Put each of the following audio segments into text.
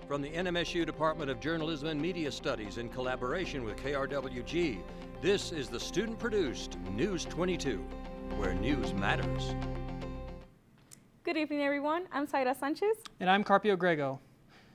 From the NMSU Department of Journalism and Media Studies in collaboration with KRWG, this is the student-produced News 22, where news matters. Good evening, everyone. I'm Zaira Sanchez. And I'm Carpio Grego.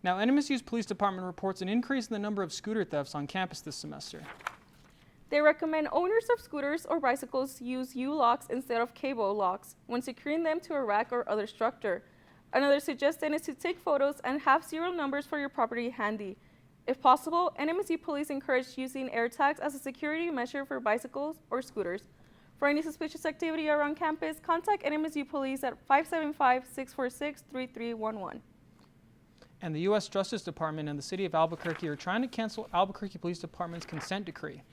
Now, NMSU's police department reports an increase in the number of scooter thefts on campus this semester. They recommend owners of scooters or bicycles use U-locks instead of cable locks when securing them to a rack or other structure. Another suggestion is to take photos and have serial numbers for your property handy. If possible, NMSU police encourage using AirTags as a security measure for bicycles or scooters. For any suspicious activity around campus, contact NMSU police at 575-646-3311. And the U.S. Justice Department and the City of Albuquerque are trying to cancel Albuquerque Police Department's consent decree.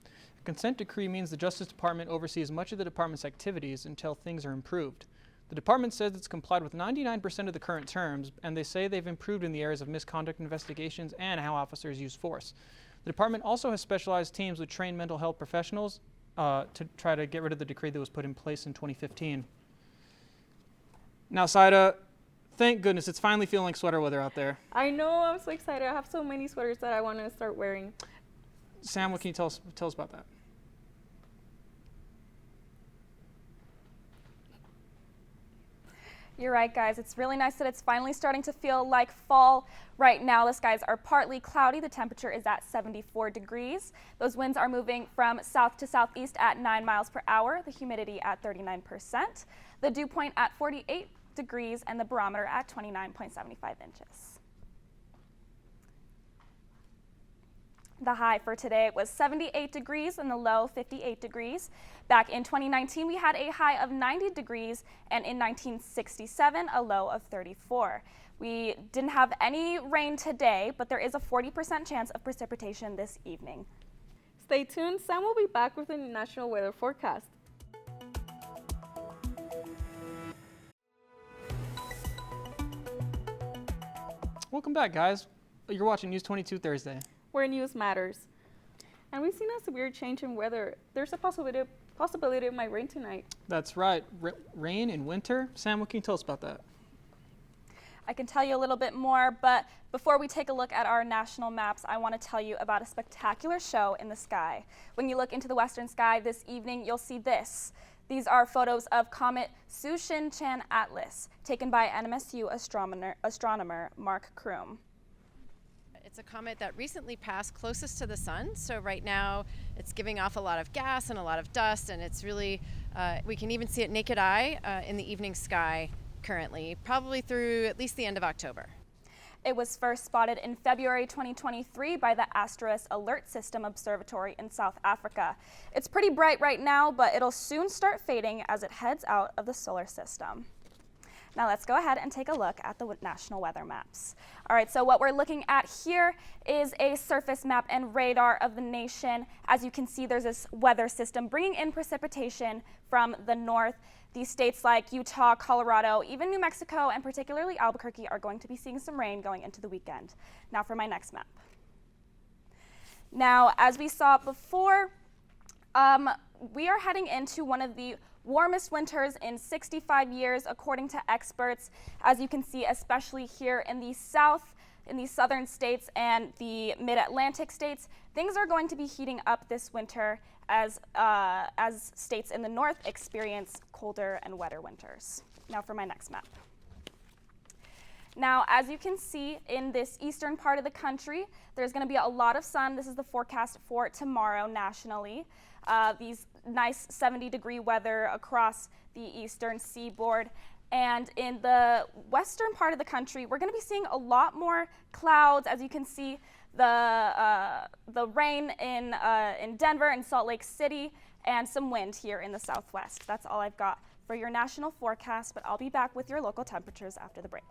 A consent decree means the Justice Department oversees much of the department's activities until things are improved. The department says it's complied with 99% of the current terms, and they say they've improved in the areas of misconduct investigations and how officers use force. The department also has specialized teams with trained mental health professionals to try to get rid of the decree that was put in place in 2015. Now, Saida, thank goodness it's finally feeling like sweater weather out there. I know, I'm so excited. I have so many sweaters that I want to start wearing. Sam, what can you tell us about that? You're right, guys. It's really nice that it's finally starting to feel like fall. Right now, the skies are partly cloudy. The temperature is at 74 degrees. Those winds are moving from south to southeast at 9 miles per hour. The humidity at 39%. The dew point at 48 degrees and the barometer at 29.75 inches. The high for today was 78 degrees and the low 58 degrees. Back in 2019, we had a high of 90 degrees and in 1967, a low of 34. We didn't have any rain today, but there is a 40% chance of precipitation this evening. Stay tuned. Sam will be back with a national weather forecast. Welcome back, guys. You're watching News 22 Thursday, where news matters. And we've seen a severe change in weather. There's a possibility it might rain tonight. That's right. Rain in winter. Sam, what can you tell us about that? I can tell you a little bit more, but before we take a look at our national maps, I want to tell you about a spectacular show in the sky. When you look into the western sky this evening, you'll see this. These are photos of comet Tsushin-Chan Atlas, taken by NMSU astronomer Mark Kroom. It's a comet that recently passed closest to the sun, so right now it's giving off a lot of gas and a lot of dust, and it's really, we can even see it naked eye in the evening sky currently, probably through at least the end of October. It was first spotted in February 2023 by the Asteris Alert System Observatory in South Africa. It's pretty bright right now, but it'll soon start fading as it heads out of the solar system. Now let's go ahead and take a look at the national weather maps. All right, so what we're looking at here is a surface map and radar of the nation. As you can see, there's this weather system bringing in precipitation from the north. These states like Utah, Colorado, even New Mexico, and particularly Albuquerque are going to be seeing some rain going into the weekend. Now for my next map. Now, as we saw before, we are heading into one of the warmest winters in 65 years, according to experts. As you can see, especially here in the south, in the southern states and the mid-Atlantic states, things are going to be heating up this winter as states in the north experience colder and wetter winters. Now for my next map. Now, as you can see in this eastern part of the country, there's going to be a lot of sun. This is the forecast for tomorrow nationally. These nice 70-degree weather across the eastern seaboard. And in the western part of the country, we're going to be seeing a lot more clouds. As you can see, the rain in Denver and Salt Lake City, and some wind here in the southwest. That's all I've got for your national forecast, but I'll be back with your local temperatures after the break.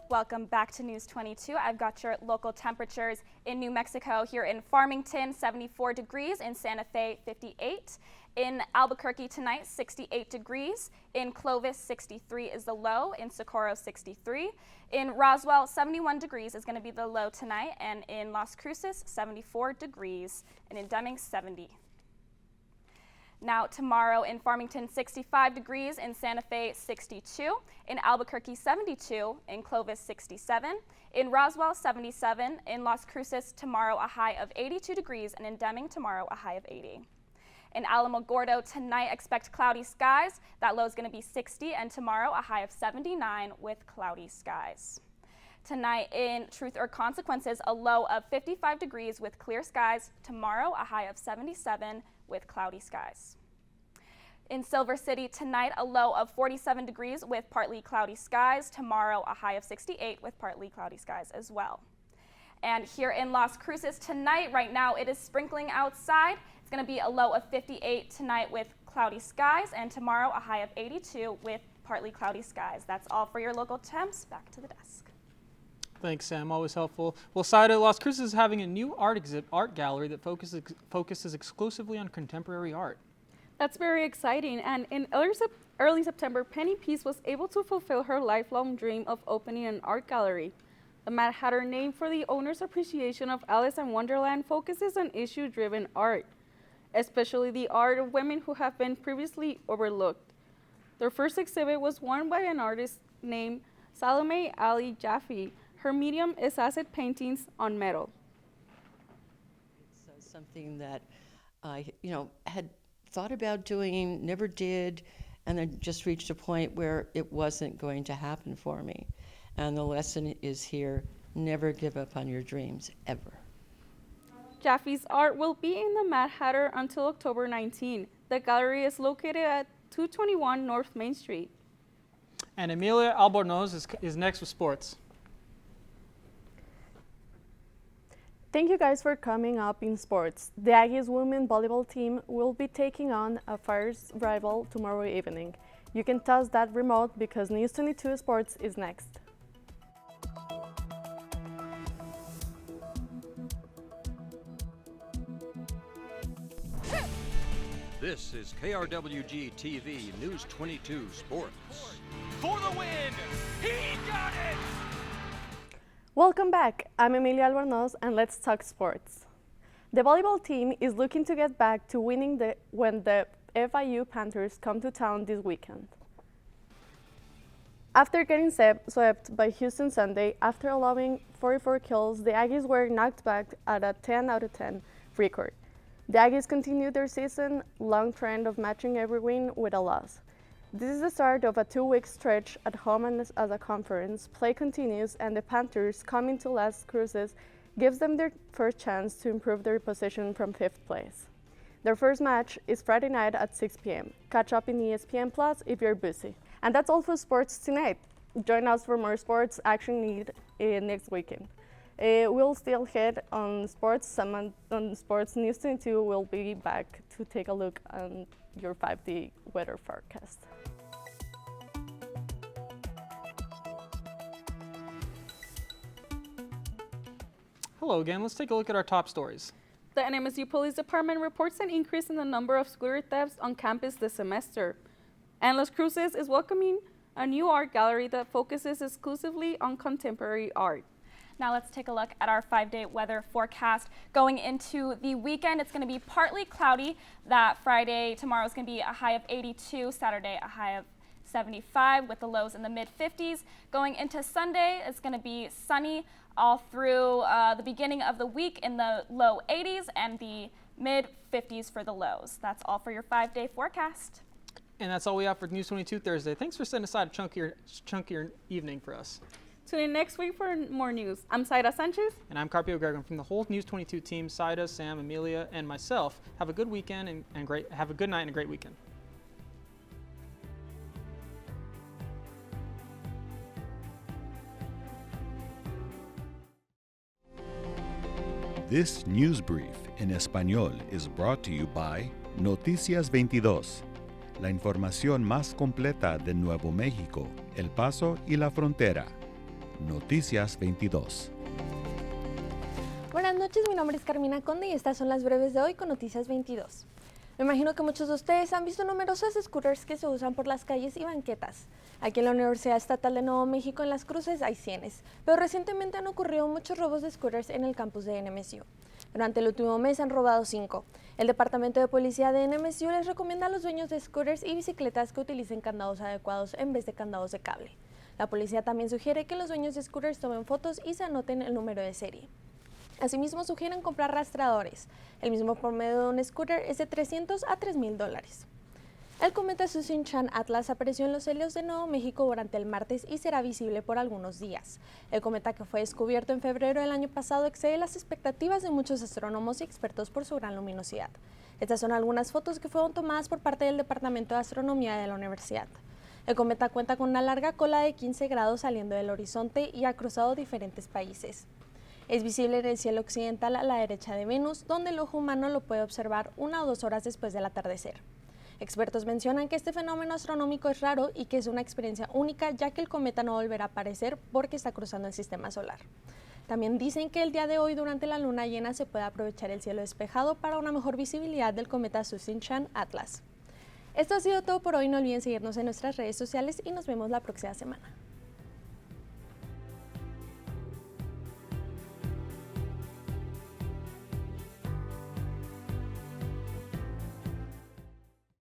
Welcome back to News 22. I've got your local temperatures in New Mexico. Here in Farmington, 74 degrees. In Santa Fe, 58. In Albuquerque tonight, 68 degrees. In Clovis, 63 is the low. In Socorro, 63. In Roswell, 71 degrees is going to be the low tonight. And in Las Cruces, 74 degrees. And in Deming, 70. Now tomorrow in Farmington, 65 degrees, in Santa Fe, 62, in Albuquerque, 72, in Clovis, 67, in Roswell, 77, in Las Cruces tomorrow a high of 82 degrees, and in Deming tomorrow a high of 80. In Alamogordo tonight, expect cloudy skies. That low is going to be 60, and tomorrow a high of 79 with cloudy skies. Tonight in Truth or Consequences, a low of 55 degrees with clear skies. Tomorrow a high of 77 with cloudy skies. In Silver City tonight, a low of 47 degrees with partly cloudy skies. Tomorrow a high of 68 with partly cloudy skies as well. And here in Las Cruces tonight, right now it is sprinkling outside. It's going to be a low of 58 tonight with cloudy skies, and tomorrow a high of 82 with partly cloudy skies. That's all for your local temps. Back to the desk. Thanks, Sam. Always helpful. Well, Saida, Las Cruces is having a new art gallery that focuses exclusively on contemporary art. That's very exciting. And in early September, Penny Peace was able to fulfill her lifelong dream of opening an art gallery. The Mad Hatter, named for the owner's appreciation of Alice in Wonderland, focuses on issue-driven art, especially the art of women who have been previously overlooked. Their first exhibit was won by an artist named Salome Ali Jaffe. Her medium is acid paintings on metal. It's something that I, had thought about doing, never did, and then just reached a point where it wasn't going to happen for me. And the lesson is here: never give up on your dreams, ever. Jaffe's art will be in the Mad Hatter until October 19. The gallery is located at 221 North Main Street. And Emilia Albornoz is next with sports. Thank you guys for coming up in sports. The Aggies women volleyball team will be taking on a fierce rival tomorrow evening. You can toss that remote because News22 Sports is next. This is KRWG-TV News 22 Sports. For the win! He got it! Welcome back. I'm Emilia Albornoz, and let's talk sports. The volleyball team is looking to get back to winning when the FIU Panthers come to town this weekend. After getting swept by Houston Sunday, after allowing 44 kills, the Aggies were knocked back at a 10 out of 10 record. The Aggies continued their season-long trend of matching every win with a loss. This is the start of a 2-week stretch at home and as a conference. Play continues, and the Panthers, coming to Las Cruces, gives them their first chance to improve their position from 5th place. Their first match is Friday night at 6 p.m. Catch up in ESPN Plus if you're busy. And that's all for sports tonight. Join us for more sports action need next weekend. We'll still head on sports. On Sports News22 will be back to take a look on your 5D weather forecast. Hello again. Let's take a look at our top stories. The NMSU Police Department reports an increase in the number of scooter thefts on campus this semester. And Las Cruces is welcoming a new art gallery that focuses exclusively on contemporary art. Now let's take a look at our 5-day weather forecast. Going into the weekend, it's going to be partly cloudy. That Friday, tomorrow is going to be a high of 82, Saturday a high of 75 with the lows in the mid-50s. Going into Sunday, it's going to be sunny all through the beginning of the week in the low 80s and the mid-50s for the lows. That's all for your 5-day forecast. And that's all we have for News 22 Thursday. Thanks for setting aside a chunkier evening for us. Tune in next week for more news. I'm Saida Sanchez. And I'm Carpio Gregon from the whole News 22 team. Saida, Sam, Amelia, and myself. Have a good weekend and have a good night and a great weekend. This news brief en español is brought to you by Noticias 22, la información más completa de Nuevo México, El Paso y la frontera. Noticias 22. Buenas noches, mi nombre es Carmina Conde y estas son las breves de hoy con Noticias 22. Me imagino que muchos de ustedes han visto numerosos scooters que se usan por las calles y banquetas. Aquí en la Universidad Estatal de Nuevo México, en Las Cruces, hay cientos, pero recientemente han ocurrido muchos robos de scooters en el campus de NMSU. Durante el último mes han robado 5. El Departamento de Policía de NMSU les recomienda a los dueños de scooters y bicicletas que utilicen candados adecuados en vez de candados de cable. La policía también sugiere que los dueños de scooters tomen fotos y se anoten el número de serie. Asimismo, sugieren comprar rastreadores. El mismo promedio de un scooter es de $300 a $3,000. El cometa Cruces Atlas apareció en los cielos de Nuevo México durante el martes y será visible por algunos días. El cometa, que fue descubierto en febrero del año pasado, excede las expectativas de muchos astrónomos y expertos por su gran luminosidad. Estas son algunas fotos que fueron tomadas por parte del Departamento de Astronomía de la universidad. El cometa cuenta con una larga cola de 15 grados saliendo del horizonte y ha cruzado diferentes países. Es visible en el cielo occidental a la derecha de Venus, donde el ojo humano lo puede observar 1 o 2 horas después del atardecer. Expertos mencionan que este fenómeno astronómico es raro y que es una experiencia única, ya que el cometa no volverá a aparecer porque está cruzando el sistema solar. También dicen que el día de hoy, durante la luna llena, se puede aprovechar el cielo despejado para una mejor visibilidad del cometa Cruces Atlas. Esto ha sido todo por hoy. No olviden seguirnos en nuestras redes sociales y nos vemos la próxima semana.